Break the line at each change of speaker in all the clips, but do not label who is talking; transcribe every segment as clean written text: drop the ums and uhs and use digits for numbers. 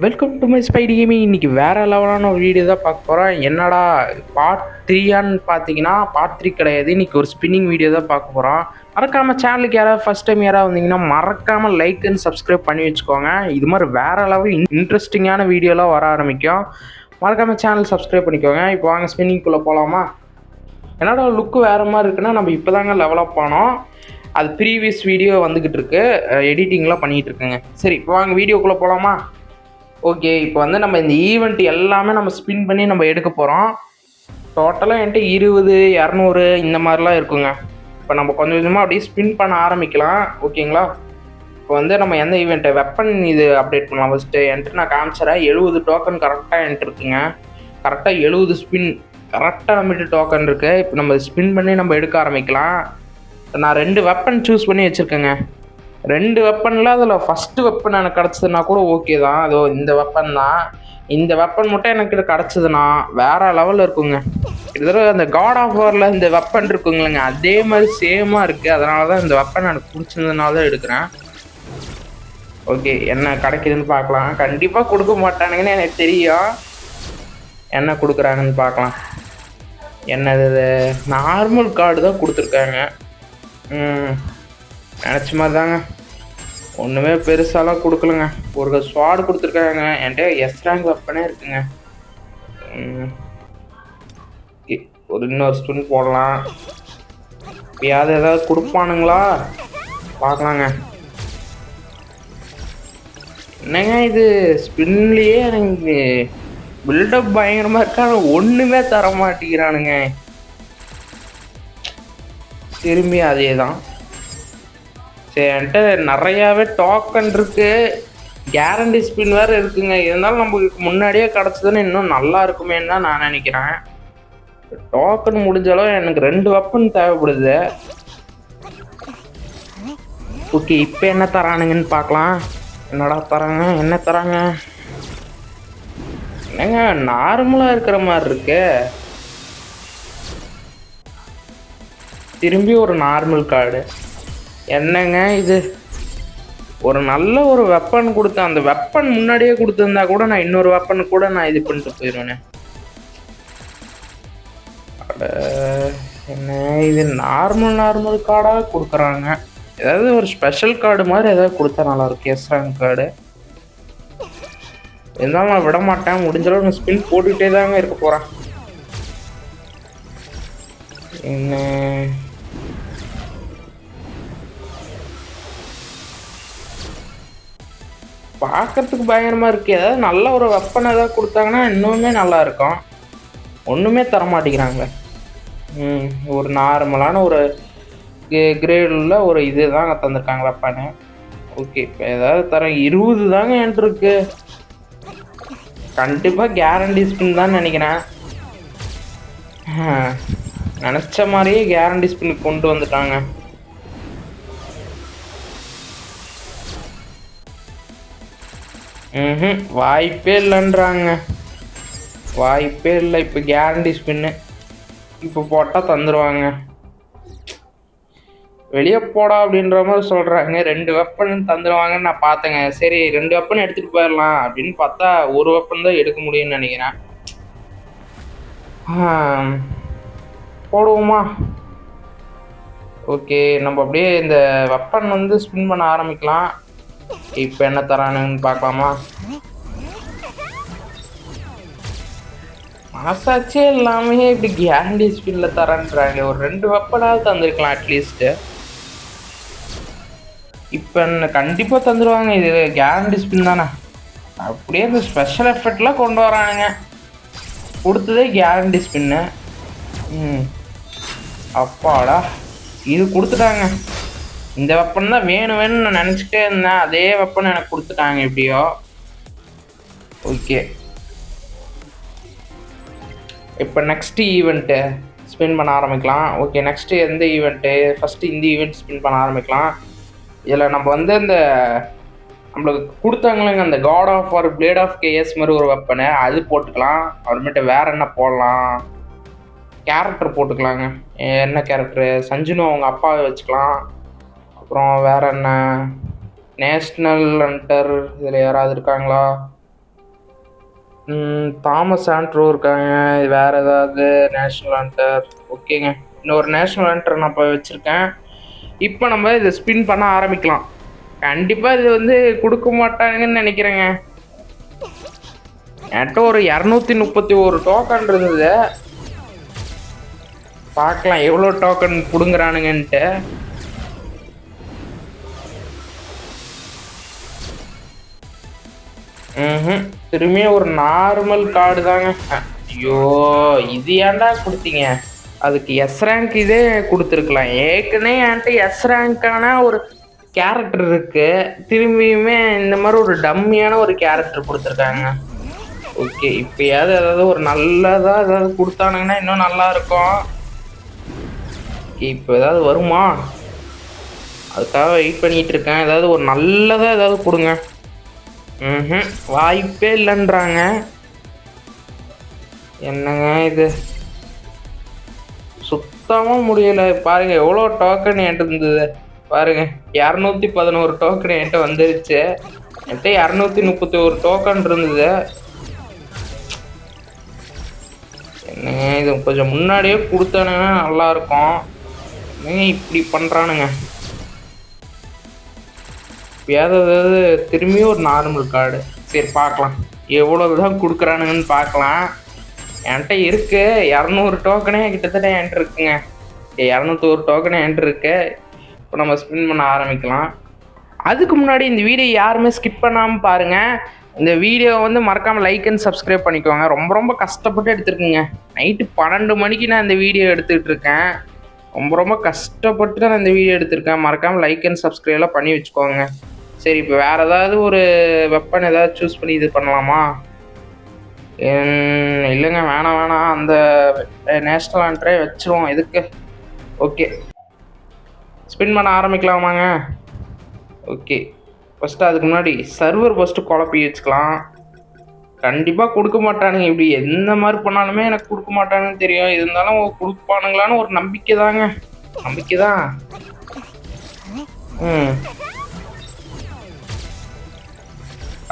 Welcome to my Spidey gaming. இன்னைக்கு வேற லெவலான ஒரு வீடியோ தான் பார்க்க போகிறோம். என்னடா பார்ட் த்ரீயான்னு பார்த்தீங்கன்னா பார்ட் த்ரீ கிடையாது. இன்னைக்கு ஒரு ஸ்பின்னிங் வீடியோ தான் பார்க்க போகிறோம். மறக்காமல் சேனலுக்கு யாராவது ஃபஸ்ட் டைம் யாராவது வந்தீங்கன்னா மறக்காமல் லைக் அண்ட் சப்ஸ்கிரைப் பண்ணி வச்சுக்கோங்க. இது மாதிரி வேற லெவல் இன்ட்ரெஸ்டிங்கான வீடியோலாம் வர ஆரம்பிக்கும். மறக்காமல் சேனல் சப்ஸ்கிரைப் பண்ணிக்கோங்க. இப்போ வாங்க ஸ்பின்னிங்குள்ளே போகலாமா? என்னோட லுக்கு வேறு மாதிரி இருக்குன்னா நம்ம இப்போ தாங்க லெவலப் பண்ணோம். அது ப்ரீவியஸ் வீடியோ வந்துக்கிட்டு இருக்கு, எடிட்டிங்லாம் பண்ணிகிட்டு இருக்குங்க. சரி, இப்போ வாங்க வீடியோக்குள்ளே போகலாமா? ஓகே, இப்போ வந்து நம்ம இந்த ஈவெண்ட் எல்லாமே நம்ம ஸ்பின் பண்ணி நம்ம எடுக்க போகிறோம். டோட்டலாக என்கிட்ட 20, 200 இந்த மாதிரிலாம் இருக்குங்க. இப்போ நம்ம கொஞ்சம் கொஞ்சமாக அப்படியே ஸ்பின் பண்ண ஆரம்பிக்கலாம். ஓகேங்களா? இப்போ வந்து நம்ம எந்த ஈவெண்ட்டு வெப்பன் இது அப்டேட் பண்ணலாம். ஃபஸ்ட்டு என்கிட்ட நான் காமிச்சிடறேன். 70 டோக்கன் கரெக்டாக என்கிட்ட இருக்குங்க. கரெக்டாக 70 ஸ்பின் கரெக்டாக நம்மகிட்ட டோக்கன் இருக்குது. இப்போ நம்ம ஸ்பின் பண்ணி நம்ம எடுக்க ஆரம்பிக்கலாம். நான் 2 வெப்பன் சூஸ் பண்ணி வச்சுருக்கேங்க. 2 வெப்பனில் அதில் ஃபஸ்ட்டு வெப்பன் எனக்கு கிடச்சதுன்னா கூட ஓகே தான். அதோ இந்த வெப்பன் தான். இந்த வெப்பன் மட்டும் எனக்கு கிடச்சதுன்னா வேறு லெவலில் இருக்குங்க. கிட்டத்தட்ட அந்த காட் ஆஃப் வாரில் இந்த வெப்பன் இருக்குங்களேங்க, அதே மாதிரி சேமாக இருக்குது. அதனால தான் இந்த வெப்பன் எனக்கு பிடிச்சதுனால தான் எடுக்கிறேன். ஓகே, என்ன கிடைக்குதுன்னு பார்க்கலாம். கண்டிப்பாக கொடுக்க மாட்டானுங்கன்னு எனக்கு தெரியும். என்ன கொடுக்குறாங்கன்னு பார்க்கலாம். என்னது, நார்மல் கார்டு தான் கொடுத்துருக்காங்க. நினச்ச மாதிரி தாங்க, ஒன்றுமே பெருசாலாம் கொடுக்கலங்க. ஒரு ஸ்வாட் கொடுத்துருக்காங்க. என்கிட்ட எஸ் ரேங்க் வெப்பனே இருக்குங்க. ஒரு இன்னொரு ஸ்பின் போடலாம். எப்பயாவது ஏதாவது கொடுப்பானுங்களா பார்க்கலாங்க. என்னங்க இது, ஸ்பின்லேயே எனக்கு பில்டப் பயங்கரமாக இருக்கா, ஒன்றுமே தர மாட்டேங்கிறானுங்க. திரும்பி அதே தான். சரி, என்கிட்ட நிறையாவே டோக்கன் இருக்குது, கேரண்டி ஸ்பின் வேறு இருக்குங்க. இருந்தாலும் நம்மளுக்கு முன்னாடியே கிடச்சதுன்னு இன்னும் நல்லா இருக்குமேன்னு தான் நான் நினைக்கிறேன். டோக்கன் முடிஞ்சாலும் எனக்கு 2 வெப்பன் தேவைப்படுது. ஓகே, இப்போ என்ன தரானுங்கன்னு பார்க்கலாம். என்னடா தராங்க, என்ன தராங்க? என்னங்க நார்மலாக இருக்கிற மாதிரி இருக்கு. திரும்பி ஒரு நார்மல் கார்டு. என்னங்க இது, ஒரு நல்ல ஒரு வெப்பன் கொடுத்தேன். அந்த வெப்பன் முன்னாடியே கொடுத்துருந்தா கூட நான் இன்னொரு வெப்பன் கூட நான் இது பண்ணிட்டு போயிடுவேனே. என்ன இது, நார்மல் கார்டாக கொடுக்குறாங்க. ஏதாவது ஒரு ஸ்பெஷல் கார்டு மாதிரி ஏதாவது கொடுத்தா நல்லாயிருக்கும். எஸ் ரேங்க் கார்டு இருந்தாலும் நான் விட மாட்டேன். முடிஞ்சளவு நான் ஸ்பின் போட்டுக்கிட்டே தாங்க இருக்க போகிறேன். என்ன பார்க்கறதுக்கு பயங்கரமாக இருக்குது. ஏதாவது நல்ல ஒரு வெப்பன் ஏதாவது கொடுத்தாங்கன்னா இன்னுமே நல்லா இருக்கும். ஒன்றுமே தர மாட்டேங்கிறாங்க. ஒரு நார்மலான ஒரு கிரேடில் ஒரு இது தாங்க தந்திருக்காங்க வெப்பனு. ஓகே, இப்போ ஏதாவது தரேன். 20 தாங்க என்கிட்ட இருக்கு. கண்டிப்பாக கேரண்டி ஸ்பின் தான் நினைக்கிறேன். நினச்ச மாதிரியே கேரண்டி ஸ்பின் கொண்டு வந்துட்டாங்க. வாய்ப்பே இல்லைன்றாங்க. வாய்ப்பே இல்லை. இப்போ கேரண்டி ஸ்பின்னு இப்போ போட்டால் தந்துடுவாங்க. வெளியே போடா அப்படின்ற மாதிரி சொல்கிறாங்க. 2 வெப்பன் தந்துடுவாங்கன்னு நான் பார்த்தேங்க. சரி, 2 வெப்பன் எடுத்துகிட்டு போயிடலாம் அப்படின்னு பார்த்தா ஒரு வெப்பன் தான் எடுக்க முடியும்னு நினைக்கிறேன். போடுவோமா? ஓகே, நம்ம அப்படியே இந்த வெப்பன் வந்து ஸ்பின் பண்ண ஆரம்பிக்கலாம். இப்போ என்ன தரானுன்னு பார்க்கலாமா? மனசாச்சே எல்லாமே இப்படி கேரண்டி ஸ்பின்னில் தரேன்றாங்க. ஒரு 2 வெப்பனாவது தந்துருக்கலாம் அட்லீஸ்ட்டு. இப்போ என்ன கண்டிப்பாக தந்துடுவாங்க. இது கேரண்டி ஸ்பின் தானே. அப்படியே இந்த ஸ்பெஷல் எஃபெக்ட்லாம் கொண்டு வரானுங்க. கொடுத்ததே கேரண்டி ஸ்பின்னு. அப்பாடா, இது கொடுத்துட்டாங்க. இந்த வெப்பன் தான் வேணும்னு நான் நினச்சிட்டே இருந்தேன். அதே வெப்பன் எனக்கு கொடுத்துட்டாங்க எப்படியோ. ஓகே, இப்போ நெக்ஸ்ட்டு ஈவெண்ட்டு ஸ்பின் பண்ண ஆரம்பிக்கலாம். ஓகே, நெக்ஸ்ட்டு எந்த ஈவெண்ட்டு? ஃபஸ்ட்டு இந்த ஈவெண்ட் ஸ்பின் பண்ண ஆரம்பிக்கலாம். இதில் நம்ம வந்து இந்த நம்மளுக்கு கொடுத்தாங்களேங்க அந்த God of War blade of chaos மாதிரி ஒரு வெப்பனு, அது போட்டுக்கலாம். அப்புறமேட்டு வேறு என்ன போடலாம்? கேரக்டர் போட்டுக்கலாங்க. என்ன கேரக்டரு? சஞ்சுனு அவங்க அப்பாவை வச்சுக்கலாம். அப்புறம் வேறு என்ன, நேஷ்னல் ஹண்டர் இதில் யாராவது இருக்காங்களா? தாமஸ் ஆண்ட்ரூ இருக்காங்க. வேறு ஏதாவது நேஷ்னல் ஹண்டர்? ஓகேங்க, இன்னொரு நேஷ்னல் ஹண்டர் நான் இப்போ வச்சுருக்கேன். இப்போ நம்ம இதை ஸ்பின் பண்ண ஆரம்பிக்கலாம். கண்டிப்பாக இது வந்து கொடுக்க மாட்டாங்கன்னு நினைக்கிறேங்க. என்கிட்ட ஒரு 231 டோக்கன் இருந்தது. பார்க்கலாம் எவ்வளோ டோக்கன் பிடுங்குறானுங்கன்ட்டு. திரும்பியும் ஒரு நார்மல் கார்டு தாங்க. ஐயோ, இது ஏன்டா கொடுத்தீங்க? அதுக்கு எஸ் ரேங்க் இதே கொடுத்துருக்கலாம். ஏற்கனவே என்கிட்ட எஸ் ரேங்க்கான ஒரு கேரக்டர் இருக்கு. திரும்பியுமே இந்த மாதிரி ஒரு டம்மியான ஒரு கேரக்டர் கொடுத்துருக்காங்க. ஓகே, இப்போயாவது ஏதாவது ஒரு நல்லதாக ஏதாவது கொடுத்தானுங்கன்னா இன்னும் நல்லா இருக்கும். இப்போ ஏதாவது வருமா? அதுக்காக வெயிட் பண்ணிட்டு இருக்கேன். ஏதாவது ஒரு நல்லதாக ஏதாவது கொடுங்க. வாய்ப்பே இல்லைன்றாங்க. என்னங்க இது? சுத்தமாக முடியலை. பாருங்க எவ்வளோ டோக்கன் என்கிட்ட இருந்தது. பாருங்க 211 டோக்கன் என்கிட்ட வந்துருச்சு. என்கிட்ட 231 டோக்கன் இருந்தது. என்னங்க இது? கொஞ்சம் முன்னாடியே கொடுத்தானுங்கன்னா நல்லா இருக்கும். என்னங்க இப்படி பண்ணுறானுங்க? ஏதாவது திரும்பியும் ஒரு நார்மல் கார்டு. சரி பார்க்கலாம் எவ்வளோ தான் கொடுக்குறானுங்கன்னு பார்க்கலாம். என்கிட்ட இருக்கு 200 டோக்கனே கிட்டத்தட்ட என்கிட்ட இருக்குங்க. 201 டோக்கனே என்கிட்ட இருக்கு. இப்போ நம்ம ஸ்பின் பண்ண ஆரம்பிக்கலாம். அதுக்கு முன்னாடி இந்த வீடியோ யாருமே ஸ்கிப் பண்ணாமல் பாருங்கள். இந்த வீடியோ வந்து மறக்காமல் லைக் அண்ட் சப்ஸ்கிரைப் பண்ணிக்கோங்க. ரொம்ப ரொம்ப கஷ்டப்பட்டு எடுத்துருக்குங்க. நைட்டு 12 மணிக்கு நான் இந்த வீடியோ எடுத்துக்கிட்டு இருக்கேன். ரொம்ப ரொம்ப கஷ்டப்பட்டு தான் நான் இந்த வீடியோ எடுத்திருக்கேன். மறக்காமல் லைக் அண்ட் சப்ஸ்கிரைப்லாம் பண்ணி வச்சுக்கோங்க. சரி, இப்போ வேறு ஏதாவது ஒரு வெப்பன் ஏதாவது சூஸ் பண்ணி இது பண்ணலாமா? இல்லைங்க, வேணாம். அந்த நேஷ்னல் ஹண்டரே வச்சுருவோம். எதுக்கு? ஓகே, ஸ்பின் பண்ண ஆரம்பிக்கலாமாங்க? ஓகே, ஃபஸ்ட்டு அதுக்கு முன்னாடி சர்வர் ஃபஸ்ட்டு குழப்பி வச்சுக்கலாம். கண்டிப்பாக கொடுக்க மாட்டானுங்க. இப்படி எந்த மாதிரி பண்ணாலுமே எனக்கு கொடுக்க மாட்டானுன்னு தெரியும். இருந்தாலும் கொடுப்பானுங்களான்னு ஒரு நம்பிக்கை தாங்க. நம்பிக்கை தான்.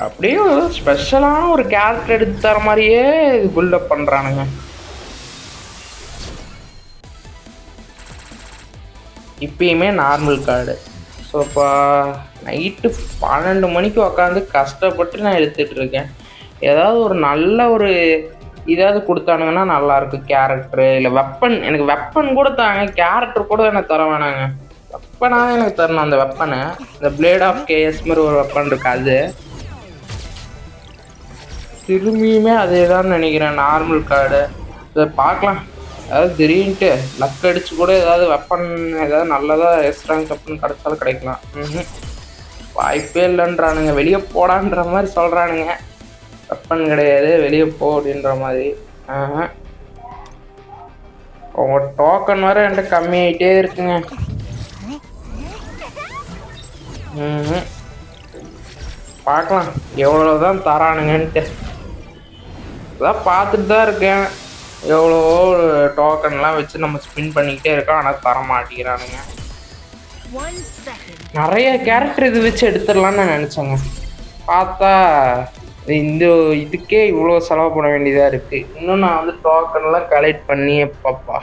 அப்படியே ஸ்பெஷலான ஒரு கேரக்டர் எடுத்து தர மாதிரியே இது பில்டப் பண்ணுறானுங்க. இப்பயுமே நார்மல் கார்டு. ஸோ இப்போ நைட்டு 12 மணிக்கு உக்காந்து கஷ்டப்பட்டு நான் எடுத்துகிட்ருக்கேன். ஏதாவது ஒரு நல்ல ஒரு இதாவது கொடுத்தானுங்கன்னா நல்லாயிருக்கும். கேரக்டரு இல்லை வெப்பன். எனக்கு வெப்பன் கூட தாங்க, கேரக்டர் கூட எனக்கு தர வேணாங்க. வெப்பனாக எனக்கு தரணும். அந்த வெப்பனை, இந்த பிளேட் ஆஃப் கேஎஸ் மாதிரி ஒரு வெப்பன் இருக்கு. அது திரும்பியுமே அதே தான் நினைக்கிறேன். Normal card. இதை பார்க்கலாம். அதாவது திடீர்னுட்டு லக் அடிச்சு கூட ஏதாவது வெப்பன் ஏதாவது நல்லதாக எஸ் ரேங்க் வெப்பன் கிடச்சாலும் கிடைக்கலாம். வாய்ப்பே இல்லைன்றானுங்க. வெளியே போடான்ற மாதிரி சொல்கிறானுங்க. வெப்பன் கிடையாது, வெளியே போ அப்படின்ற மாதிரி. உங்கள் டோக்கன் வேறு என்கிட்ட கம்மியாகிட்டே இருக்குங்க. பார்க்கலாம் எவ்வளோதான் தரானுங்கன்ட்டு. அதான் பார்த்துட்டு தான் இருக்கேன். எவ்வளோ டோக்கன்லாம் வச்சு நம்ம ஸ்பின் பண்ணிக்கிட்டே இருக்கோம். ஆனால் தர மாட்டேங்கிறானுங்க. நிறைய கேரக்டர் இது வச்சு எடுத்துடலான்னு நான் நினச்சேங்க. பார்த்தா இந்த இதுக்கே இவ்வளோ செலவு பண்ண வேண்டியதாக இருக்குது. இன்னும் நான் வந்து டோக்கன்லாம் கலெக்ட் பண்ணி பாப்பா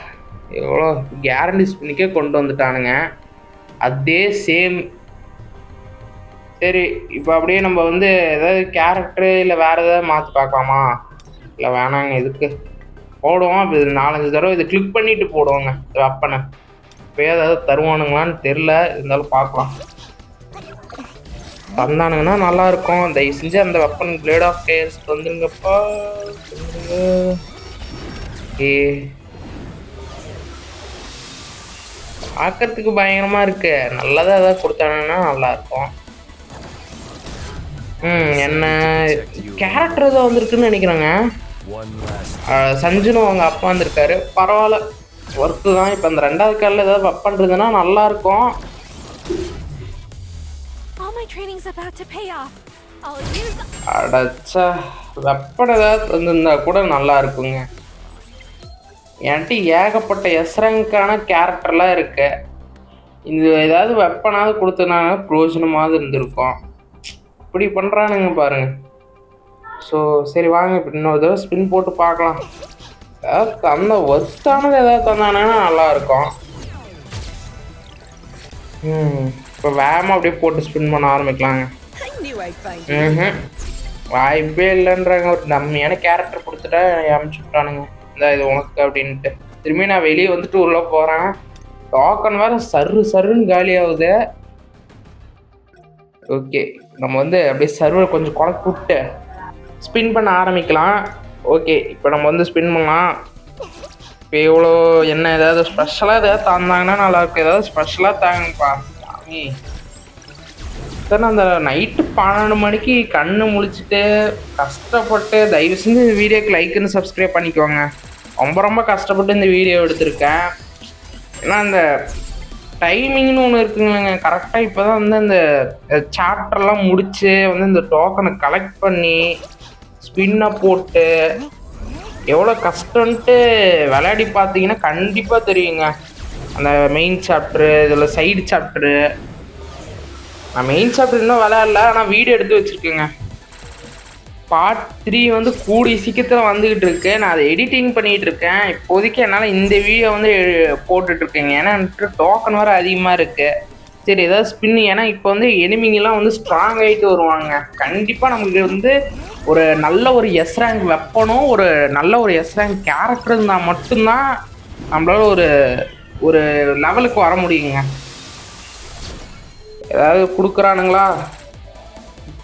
எவ்வளோ கேரண்டி ஸ்பின்னுக்கே கொண்டு வந்துட்டானுங்க. அதே சேம். சரி, இப்போ அப்படியே நம்ம வந்து ஏதாவது கேரக்டரு இல்லை வேறு ஏதாவது மாற்றி பார்க்கலாமா? இல்லை வேணாங்க, இதுக்கு போடுவோம். இப்போ 4-5 தடவை இதை கிளிக் பண்ணிவிட்டு போடுவோங்க வெப்பனை. இப்போ ஏதாவது தருவானுங்களான்னு தெரில, இருந்தாலும் பார்க்கலாம். தந்தானுங்கன்னா நல்லாயிருக்கும். தயவு செஞ்சு அந்த வெப்பன் பிளேட் ஆஃப் கேஎஸ் வந்துருங்கப்பா. ஓகே, பார்க்கறதுக்கு பயங்கரமாக இருக்கு. நல்லதாக ஏதாவது கொடுத்தானுங்கன்னா நல்லாயிருக்கும். என்ன கேரக்டர் ஏதோ வந்திருக்குன்னு நினைக்கிறேங்க. சஞ்சுன்னு அவங்க அப்பா வந்திருக்காரு. பரவாயில்ல, ஒர்த்து தான். இப்போ அந்த 2வது காலில் ஏதாவது வெப் பண்ணுறதுன்னா நல்லாயிருக்கும். அடச்சா, வெப்பன் ஏதாவது வந்திருந்தா கூட நல்லா இருக்குங்க. என்கிட்ட ஏகப்பட்ட எஸ் ரேங்கான கேரக்டர்லாம் இருக்கு. இந்த ஏதாவது வெப்பனாவது கொடுத்தனால பிரயோஜனமாவது இருந்திருக்கும். இப்படி பண்ணுறானுங்க பாருங்க. ஸோ சரி வாங்க இப்போ இன்னொரு தடவை ஸ்பின் போட்டு பார்க்கலாம். ஏதாவது தந்த ஒர்த்தானது ஏதாவது தந்தானா நல்லாயிருக்கும். இப்போ வேகமாக அப்படியே போட்டு ஸ்பின் பண்ண ஆரம்பிக்கலாங்க. வாய்ப்பே இல்லைன்றாங்க. ஒரு நம்மையான கேரக்டர் கொடுத்துட்டா அமுச்சு விட்டானுங்க. இந்த இது உனக்கு அப்படின்ட்டு திரும்பி நான் வெளியே வந்துட்டு உள்ளே போகிறேன். டோக்கன் வேறு சருன்னு காலி ஆகுது. ஓகே நம்ம வந்து அப்படியே சர்வர் கொஞ்சம் குழப்பி விட்டு ஸ்பின் பண்ண ஆரம்பிக்கலாம். ஓகே இப்போ நம்ம வந்து ஸ்பின் பண்ணலாம். இப்போ எவ்வளோ என்ன ஏதாவது ஸ்பெஷலாக ஏதாவது தந்தாங்கன்னா நல்லாயிருக்கும். ஏதாவது ஸ்பெஷலாக தாங்கப்பா சாமி. சார் அந்த நைட்டு 12 மணிக்கு கண்ணு முழிச்சிட்டு கஷ்டப்பட்டு தயவு செஞ்சு இந்த வீடியோக்கு லைக்குன்னு சப்ஸ்கிரைப் பண்ணிக்கோங்க. ரொம்ப கஷ்டப்பட்டு இந்த வீடியோ எடுத்திருக்கேன். ஏன்னா அந்த டைமிங்னு ஒன்று இருக்குங்களேங்க. கரெக்டாக இப்போ தான் வந்து அந்த சாப்டர்லாம் முடித்து வந்து இந்த டோக்கனை கலெக்ட் பண்ணி ஸ்பின்னை போட்டு எவ்வளோ கஷ்டன்ட்டு விளையாடி பார்த்தீங்கன்னா கண்டிப்பாக தெரியுங்க. அந்த மெயின் சாப்டரு இதில் சைடு சாப்டரு. நான் மெயின் சாப்டர் இன்னும் விளையாடல, ஆனால் வீடியோ எடுத்து வச்சுருக்கேங்க. பார்ட் 3 வந்து கூடிய சீக்கிரத்தில் வந்துக்கிட்டு இருக்கு. நான் அதை எடிட்டிங் பண்ணிகிட்டு இருக்கேன். இப்போதைக்கு என்னால் இந்த வீடியோ வந்து போட்டுட்ருக்கேங்க. ஏன்னா டோக்கன் வேறு அதிகமாக இருக்குது. சரி ஏதாவது ஸ்பின், ஏன்னா இப்போ வந்து எனிமிங்கெல்லாம் வந்து ஸ்ட்ராங் ஆகிட்டு வருவாங்க. கண்டிப்பாக நமக்கு வந்து ஒரு நல்ல ஒரு எஸ் ரேங்க் வெப்பனும் ஒரு நல்ல ஒரு எஸ் ரேங்க் கேரக்டர் இருந்தால் மட்டும்தான் நம்மளால ஒரு லெவலுக்கு வர முடியுங்க. ஏதாவது கொடுக்குறானுங்களா?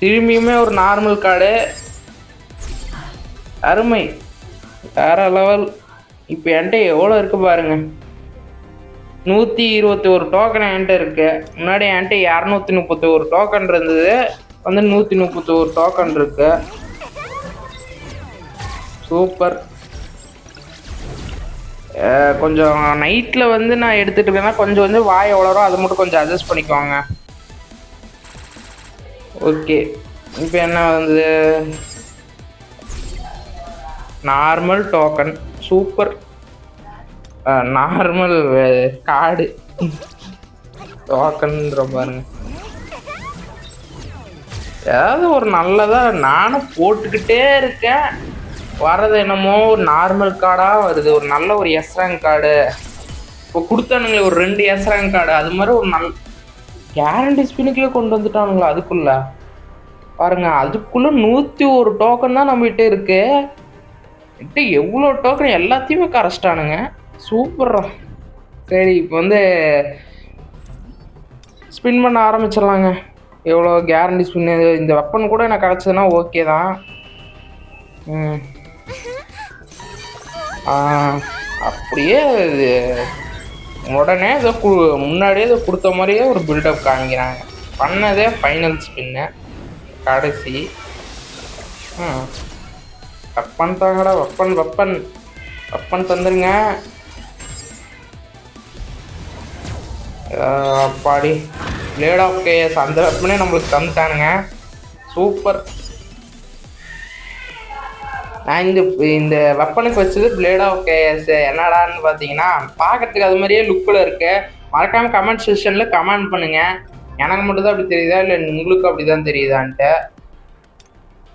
திரும்பியுமே ஒரு நார்மல் கார்டு. அருமை, வேற லெவல். இப்போ என்கிட்ட எவ்வளோ இருக்குது பாருங்க. 121 டோக்கன் என்கிட்ட இருக்கு. முன்னாடி என்கிட்ட 231 டோக்கன் இருந்தது, வந்து 131 டோக்கன் இருக்கு. சூப்பர். கொஞ்சம் நைட்டில் வந்து நான் எடுத்துகிட்டு இருக்கேன்னா கொஞ்சம் வாய் எவ்வளோ அது மட்டும் கொஞ்சம் அட்ஜஸ்ட் பண்ணிக்குவாங்க. ஓகே இப்போ என்ன வந்து normal token. Super. Normal card டோக்கன்ற பாருங்க. ஏதாவது ஒரு நல்லதாக நானும் போட்டுக்கிட்டே இருக்கேன். வர்றது என்னமோ ஒரு நார்மல் கார்டாக வருது. ஒரு நல்ல ஒரு எஸ் ரேங்க் கார்டு இப்போ கொடுத்தானுங்களே, ஒரு 2 எஸ் ரேங்க் கார்டு. அது மாதிரி ஒரு நல்ல கேரண்டி ஸ்பின்னுக்கே கொண்டு வந்துட்டானுங்களா அதுக்குள்ள பாருங்க. அதுக்குள்ள 101 டோக்கன் தான் நம்மகிட்ட இருக்கு. எவ்வளோ டோக்கன் எல்லாத்தையுமே கரைச்சிட்டானுங்க. சூப்பர்ரா. சரி இப்போ வந்து ஸ்பின் பண்ண ஆரம்பிச்சிடலாங்க. எவ்வளோ கேரண்டி ஸ்பின். இந்த வெப்பன் கூட எனக்கு கிடச்சதுன்னா ஓகே தான். அப்படியே உடனே ஏதோ முன்னாடியே ஏதோ கொடுத்த மாதிரியே ஒரு பில்டப் காமிக்கிறாங்க. பண்ணதே ஃபைனல் ஸ்பின்னு கடைசி. வெப்பன் தாங்கடா, வெப்பன் தந்துருங்க. அப்பாடி பிளேட் ஆஃப் கேஎஸ் அந்த வெப்பனே நம்மளுக்கு தந்துட்டானுங்க. சூப்பர். நான் இந்த வெப்பனுக்கு வச்சது பிளேட் ஆஃப் கேஎஸ். என்னடான்னு பார்த்தீங்கன்னா பார்க்கறதுக்கு அது மாதிரியே லுக்கில் இருக்கு. மறக்காமல் கமெண்ட் செக்ஷனில் கமெண்ட் பண்ணுங்கள். எனக்கு மட்டும் தான் அப்படி தெரியுதா இல்லை உங்களுக்கு அப்படி தான் தெரியுதான்ட்டு.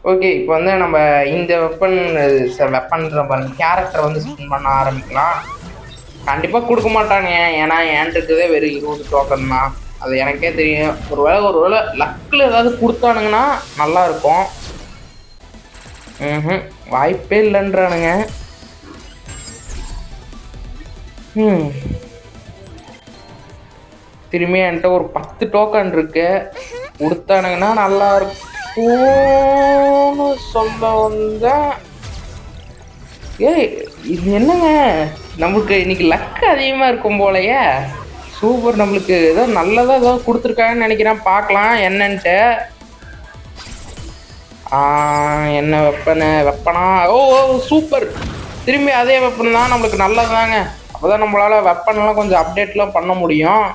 ஓகே இப்போ வந்து நம்ம இந்த வெப்பன்ற பாருங்க கேரக்டர் வந்து ஸ்பின் பண்ண ஆரம்பிக்கலாம். கண்டிப்பாக கொடுக்க மாட்டாங்க, ஏன்னா ஏன்ட்டுதே வெறும் 20 டோக்கன் தான். அது எனக்கே தெரியும். ஒருவேளை லக்கில் ஏதாவது கொடுத்தானுங்கன்னா நல்லாயிருக்கும். வாய்ப்பே இல்லைன்றானுங்க. திரும்பி என்கிட்ட ஒரு 10 டோக்கன் இருக்கு. கொடுத்தானுங்கன்னா நல்லா இருக்கும்னு சொல்ல வந்தேன். இது என்னங்க, நம்மளுக்கு இன்னைக்கு லக்கு அதிகமாக இருக்கும் போலையே. சூப்பர். நம்மளுக்கு ஏதோ நல்லதாக ஏதோ கொடுத்துருக்காங்கன்னு நினைக்கிறேன். பார்க்கலாம் என்னன்ட்டு. என்ன வெப்பனா? ஓ சூப்பர். திரும்பி அதே வெப்பன் தான். நம்மளுக்கு நல்லதுதாங்க. அப்போ தான் நம்மளால் வெப்பன்லாம் கொஞ்சம் அப்டேட்லாம் பண்ண முடியும்.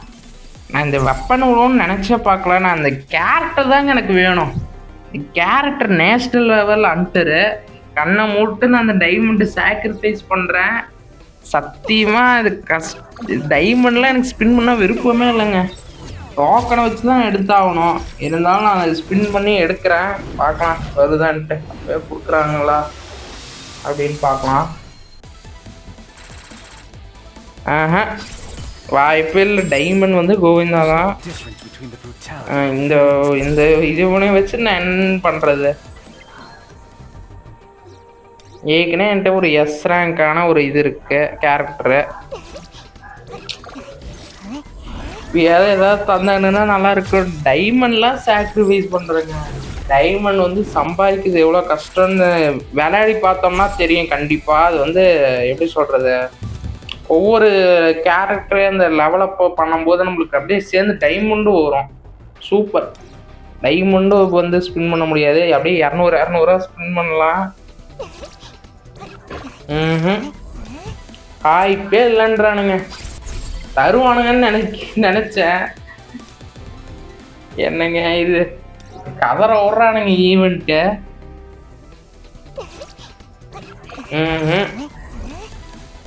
நான் இந்த வெப்பன் விழுன்னு நினச்சே பார்க்கல. நான் அந்த கேரக்டர் தாங்க எனக்கு வேணும். Character national level under. கண்ணை மூட்டு நான் அந்த டைமண்டு சாக்ரிஃபைஸ் பண்ணுறேன். சத்தியமாக இது டைமண்ட்லாம் எனக்கு ஸ்பின் பண்ணால் விருப்பமே இல்லைங்க. டோக்கனை வச்சு தான் எடுத்தாகணும். இருந்தாலும் நான் அதை ஸ்பின் பண்ணி எடுக்கிறேன். பார்க்கலாம் வருதான்ட்டு. அப்பவே கொடுக்குறாங்களா அப்படின்னு பார்க்கலாம். ஆஹா, வாய்ப்பு இல்லை. டைமண்ட் வந்து கோவிந்தா தான். இந்த இந்த இதுவனை வச்சு நான் என்ன பண்ணுறது? ஏற்கனவே என்கிட்ட ஒரு எஸ் ரேங்கான ஒரு இது இருக்கு கேரக்டரு. ஏதாவது தந்தாங்கன்னா நல்லா இருக்கும். டைமண்ட்லாம் சாக்ரிஃபைஸ் பண்ணுறேங்க. டைமண்ட் வந்து சம்பாதிக்கிறது எவ்வளோ கஷ்டம்னு விளையாடி பார்த்தோம்னா தெரியும் கண்டிப்பாக. அது வந்து எப்படி சொல்கிறது, ஒவ்வொரு கேரக்டரு அந்த லெவலப் பண்ணும்போது நம்மளுக்கு அப்படியே சேர்ந்து டைமண்டும் வரும். சூப்பர். டைமண்டும் வந்து ஸ்பின் பண்ண முடியாது. அப்படியே 200 ஸ்பின் பண்ணலாம். வாய்ப்பே இல்லைன்றானுங்க. தருவானுங்கன்னு நினைச்சேன். என்னங்க இது கதற ஓடுறானுங்க ஈவெண்ட்டு.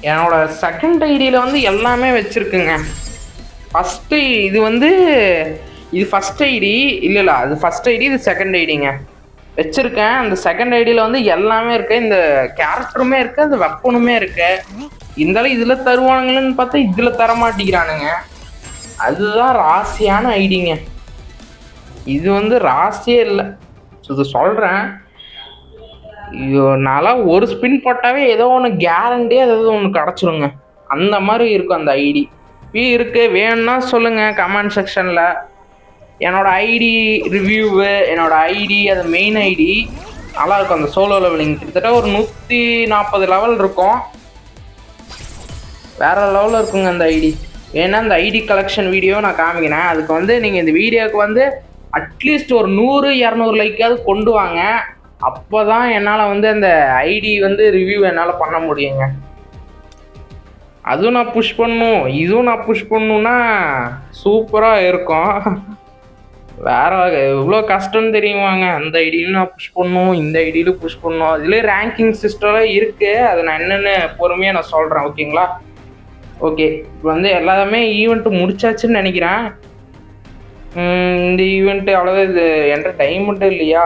என்னோட செகண்ட் ஐடியில் வந்து எல்லாமே வச்சுருக்குங்க. ஃபஸ்ட்டு இது வந்து இது ஃபஸ்ட் ஐடி இல்லை அது ஃபஸ்ட் ஐடி, இது செகண்ட் ஐடிங்க வச்சுருக்கேன். அந்த செகண்ட் ஐடியில் வந்து எல்லாமே இருக்குது. இந்த கேரக்டருமே இருக்குது, அந்த வெப்பனுமே இருக்குது. இருந்தாலும் இதில் தருவானுங்களன்னு பார்த்தா இதில் தர மாட்டேங்கிறானுங்க. அதுதான் ராசியான ஐடிங்க. இது வந்து ராசியே இல்லை. இது சொல்கிறேன். நல்லா ஒரு ஸ்பின் போட்டாவே ஏதோ ஒன்று கேரண்டியாக ஏதாவது ஒன்று கிடச்சிருங்க. அந்த மாதிரி இருக்கும் அந்த ஐடி. இருக்குது வேணும்னா சொல்லுங்கள் கமெண்ட் செக்ஷனில். என்னோடய ஐடி ரிவ்யூவு, என்னோடய ஐடி, அது மெயின் ஐடி நல்லாயிருக்கும். அந்த சோலோ லெவலிங் கிட்டத்தட்ட ஒரு 140 லெவல் இருக்கும். வேறு லெவலில் இருக்குங்க அந்த ஐடி. ஏன்னா அந்த ஐடி கலெக்ஷன் வீடியோ நான் காமிக்கிறேன். அதுக்கு வந்து நீங்கள் இந்த வீடியோவுக்கு வந்து அட்லீஸ்ட் ஒரு 100-200 லைக்காவது கொண்டு வாங்க. அப்போ தான் என்னால் வந்து அந்த ஐடி வந்து ரிவ்யூ என்னால் பண்ண முடியுங்க. அதுவும் நான் புஷ் பண்ணணும், இதுவும் நான் புஷ் பண்ணணுன்னா சூப்பராக இருக்கும். வேற எவ்வளோ கஷ்டம்னு தெரியுமாங்க. அந்த ஐடியிலும் நான் புஷ் பண்ணணும், இந்த ஐடியிலும் புஷ் பண்ணணும். அதுலேயே ரேங்கிங் சிஸ்டம்லாம் இருக்குது. அதை நான் என்னென்னு பொறுமையாக நான் சொல்கிறேன். ஓகேங்களா? ஓகே, இப்போ வந்து எல்லாமே ஈவெண்ட்டு முடிச்சாச்சுன்னு நினைக்கிறேன். இந்த ஈவெண்ட்டு அவ்வளோதான். இது என்கிட்ட டைமண்ட்டும் இல்லையா?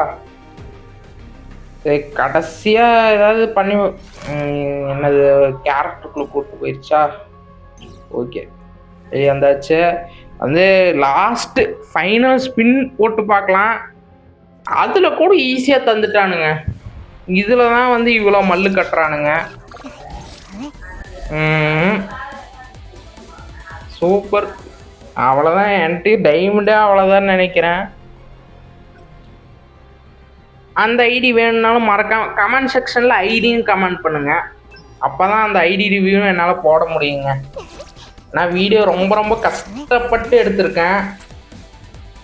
கடைசியாக ஏதாவது பண்ணி என்னது கேரக்டருக்குள்ளே கூப்பிட்டு போயிடுச்சா? ஓகே, வந்தாச்சு. வந்து லாஸ்ட்டு ஃபைனல் ஸ்பின் போட்டு பார்க்கலாம். அதில் கூட ஈஸியாக தந்துட்டானுங்க. இதில் தான் வந்து இவ்வளோ மல்லு கட்டுறானுங்க. சூப்பர். அவ்வளோதான். என்கிட்ட டைமண்டே அவ்வளோதான் நினைக்கிறேன். அந்த ஐடி வேணும்னாலும் மறக்காம கமெண்ட் செக்ஷனில் ஐடியும் கமெண்ட் பண்ணுங்கள். அப்போ தான் அந்த ஐடி ரிவ்யூவும் என்னால் போட முடியுங்க. நான் வீடியோ ரொம்ப கஷ்டப்பட்டு எடுத்திருக்கேன்.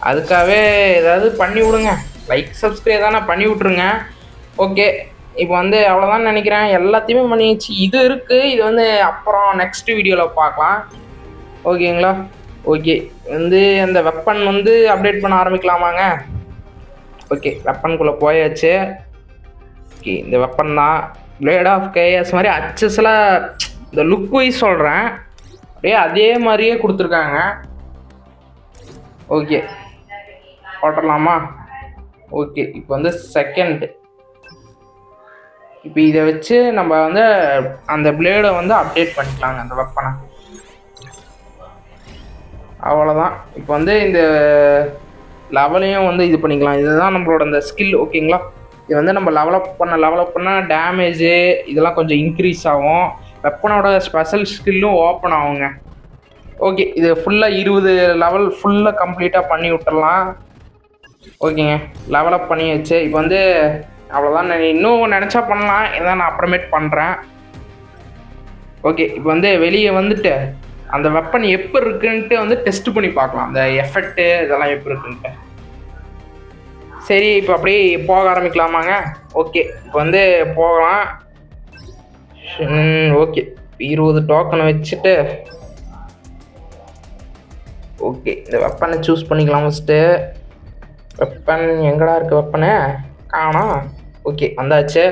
அதுக்காகவே ஏதாவது பண்ணி விடுங்க. லைக் சப்ஸ்கிரைப் தானே பண்ணி விட்ருங்க. ஓகே, இப்போ வந்து அவ்வளோதான் நினைக்கிறேன். எல்லாத்தையுமே பண்ணிடுச்சு. இது இருக்குது. இது வந்து அப்புறம் நெக்ஸ்ட் வீடியோவில் பார்க்கலாம். ஓகேங்களா? ஓகே, வந்து அந்த வெப்பன் வந்து அப்டேட் பண்ண ஆரம்பிக்கலாமாங்க? ஓகே, வெப்பனுக்குள்ளே போயாச்சு. ஓகே, இந்த வெப்பன் தான் பிளேட் ஆஃப் கேஎஸ் மாதிரி அச்சஸ்லாம் இந்த லுக் வைஸ் சொல்கிறேன். அப்படியே அதே மாதிரியே கொடுத்துருக்காங்க. ஓகே, போட்டுடலாமா? ஓகே, இப்போ வந்து செகண்ட். இப்போ இதை வச்சு நம்ம வந்து அந்த பிளேடை வந்து அப்டேட் பண்ணிக்கலாங்க, அந்த வெப்பனை. அவ்வளோதான். இப்போ வந்து இந்த லெவலையும் வந்து இது பண்ணிக்கலாம். இதுதான் நம்மளோட இந்த ஸ்கில். ஓகேங்களா? இது வந்து நம்ம லெவலப் பண்ண டேமேஜு இதெல்லாம் கொஞ்சம் இன்க்ரீஸ் ஆகும். வெப்பனோட ஸ்பெஷல் ஸ்கில்லும் ஓப்பன் ஆகுங்க. ஓகே, இது ஃபுல்லாக 20 லெவல் ஃபுல்லாக கம்ப்ளீட்டாக பண்ணி விட்டுடலாம். ஓகேங்க, லெவலப் பண்ணி வச்சு இப்போ வந்து அவ்வளோதான். நான் இன்னும் நினச்சா பண்ணலாம், இதான் நான் அப்புறமேட் பண்ணுறேன். ஓகே, இப்போ வந்து வெளியே வந்துட்டு அந்த வெப்பன் எப்போ இருக்குன்ட்டு வந்து டெஸ்ட் பண்ணி பார்க்கலாம். அந்த எஃபெக்ட்டு இதெல்லாம் எப்போ இருக்குன்ட்டு. சரி, இப்போ அப்படியே போக ஆரம்பிக்கலாமாங்க? ஓகே, இப்போ வந்து போகலாம். ஓகே, 20 டோக்கனை வச்சுட்டு ஓகே இந்த வெப்பனை சூஸ் பண்ணிக்கலாம். ஃபஸ்ட்டு வெப்பன் எங்கடா இருக்குது? வெப்பனை காணோம். ஓகே, வந்தாச்சு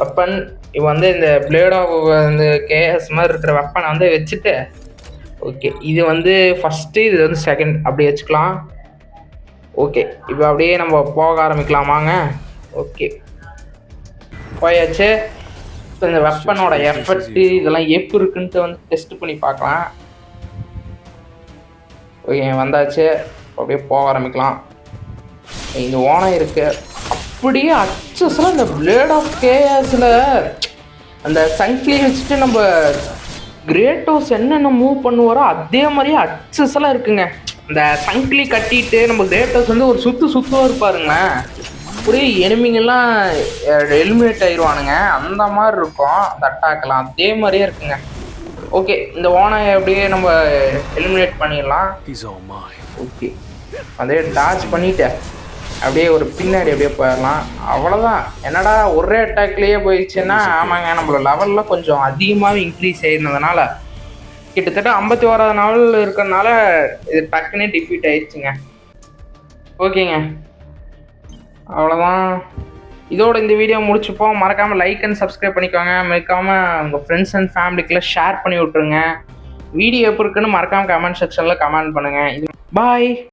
வெப்பன். இப்போ வந்து இந்த பிளேட் ஆஃப் இந்த கேஎஸ் மாதிரி இருக்கிற வெப்பனை வந்து வச்சுட்டு ஓகே, இது வந்து ஃபஸ்ட்டு, இது வந்து செகண்ட், அப்படி வச்சுக்கலாம். ஓகே, இப்போ அப்படியே நம்ம போக ஆரம்பிக்கலாமாங்க? ஓகே, போயாச்சு. இப்போ இந்த வெப்பனோட எஃபெக்ட்டு இதெல்லாம் எப்படி இருக்குன்ட்டு வந்து டெஸ்ட் பண்ணி பார்க்கலாம். ஓகே, வந்தாச்சு. அப்படியே போக ஆரம்பிக்கலாம். இந்த ஓனம் இருக்கு. அப்படியே அச்சஸ்லாம் இந்த பிளேட் ஆஃப் கேஎஸில் அந்த சங்கிலி வச்சுட்டு நம்ம கிரேட்டோஸ் என்னென்ன மூவ் பண்ணுவாரோ அதே மாதிரியே அச்சஸ்லாம் இருக்குங்க. இந்த சங்கிலி கட்டிட்டு நம்ம கிரேட்டோஸ் வந்து ஒரு சுற்றுவா இருப்பாருங்களேன். அப்படியே எனிமிங்கெல்லாம் எலிமினேட் ஆயிடுவானுங்க. அந்த மாதிரி இருக்கும் அந்த அட்டாக்லாம், அதே மாதிரியே இருக்குங்க. ஓகே, இந்த ஓனை அப்படியே நம்ம எலிமினேட் பண்ணிடலாம். ஓகே, அதே டார்ச் பண்ணிவிட்டு அப்படியே ஒரு பின்னாடி அப்படியே போயிடலாம். அவ்வளோதான். என்னடா ஒரே அட்டாக்லேயே போயிடுச்சுன்னா, ஆமாங்க, நம்மளோட லெவலில் கொஞ்சம் அதிகமாகவே இன்க்ரீஸ் ஆயிருந்ததுனால கிட்டத்தட்ட 51வது லெவல் இருக்கிறதுனால இது டக்குன்னே டிஃபீட் ஆயிடுச்சுங்க. ஓகேங்க, அவ்வளோதான். இதோட இந்த வீடியோ முடிச்சுப்போம். மறக்காமல் லைக் அண்ட் சப்ஸ்கிரைப் பண்ணிக்கோங்க. மறக்காமல் உங்கள் ஃப்ரெண்ட்ஸ் அண்ட் ஃபேமிலிக்கெல்லாம் ஷேர் பண்ணி விட்ருங்க. வீடியோ எப்படி இருக்குன்னு மறக்காமல் கமெண்ட் செக்ஷனில் கமெண்ட் பண்ணுங்கள். பாய்.